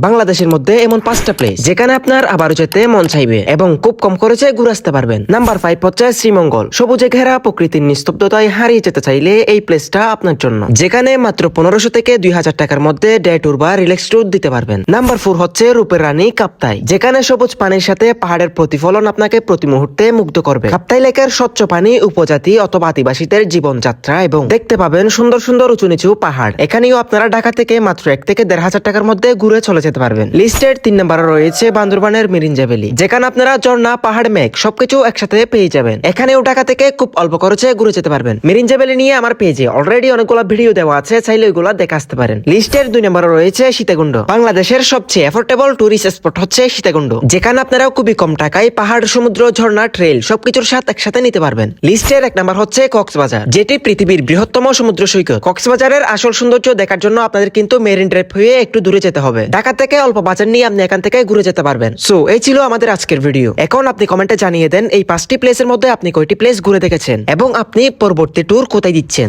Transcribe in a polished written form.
বাংলাদেশের মধ্যে এমন 5টা প্লেস যেখানে আপনার আবারও যেতে মন চাইবে এবং খুব কম খরচে ঘুরে আসতে পারবেন। নাম্বার 5 হচ্ছে শ্রীমঙ্গল। সবুজে ঘেরা প্রকৃতির নিস্তব্ধতায় হারিয়ে যেতে চাইলে এই প্লেসটা আপনার জন্য, যেখানে মাত্র 1500 থেকে 2000 টাকার মধ্যে ডে ট্যুর বা রিল্যাক্স ট্যুর দিতে পারবেন। নাম্বার 4 হচ্ছে রূপের রানী কাপ্তাই, যেখানে সবুজ পানির সাথে পাহাড়ের প্রতিফলন আপনাকে প্রতি মুহূর্তে মুগ্ধ করবে। কাপ্তাই লেকের স্বচ্ছ পানি, উপজাতি অথবা আদিবাসীদের জীবনযাত্রা এবং দেখতে পাবেন সুন্দর সুন্দর উঁচু নিচু পাহাড়। এখানেও আপনারা ঢাকা থেকে মাত্র 1 থেকে 1500 টাকার মধ্যে ঘুরে চলে যেতে পারবেন। লিস্টের 3 নম্বরে রয়েছে বান্দরবানের মিরিঞ্জা ভ্যালি, যেখানে আপনারা ঝর্ণা, পাহাড়, মেঘ সবকিছু একসাথে পেয়ে যাবেন। এখানেও ঢাকা থেকে খুব অল্প খরচে ঘুরে যেতে পারবেন। মিরিঞ্জা ভ্যালি নিয়ে আমার পেজে অলরেডি অনেকগুলো ভিডিও দেওয়া আছে, চাইলে ওইগুলো দেখে আসতে পারেন। লিস্টের 2 নম্বরে রয়েছে সীতাকুণ্ড। বাংলাদেশের সবচেয়ে এফোর্ডেবল টুরিস্ট স্পট হচ্ছে সীতাকুণ্ড, যেখানে আপনারা খুবই কম টাকায় পাহাড়, সমুদ্র, ঝর্ণা, ট্রেল সবকিছুর সাথে একসাথে নিতে পারবেন। লিস্টের 1 নম্বর হচ্ছে কক্সবাজার, যেটি পৃথিবীর বৃহত্তম সমুদ্র সৈকত। কক্সবাজারের আসল সৌন্দর্য দেখার জন্য আপনাদের কিন্তু মেরিন ড্রাইভ হয়ে একটু দূরে যেতে হবে। ঢাকা থেকে অল্প বাজার নিয়ে আপনি এখান থেকে ঘুরে যেতে পারবেন। সো এই ছিল আমাদের আজকের ভিডিও। এখন আপনি কমেন্টে জানিয়ে দেন এই 5টি প্লেসের মধ্যে আপনি কয়টি প্লেস ঘুরে দেখেছেন এবং আপনি পরবর্তী ট্যুর কোথায় দিচ্ছেন।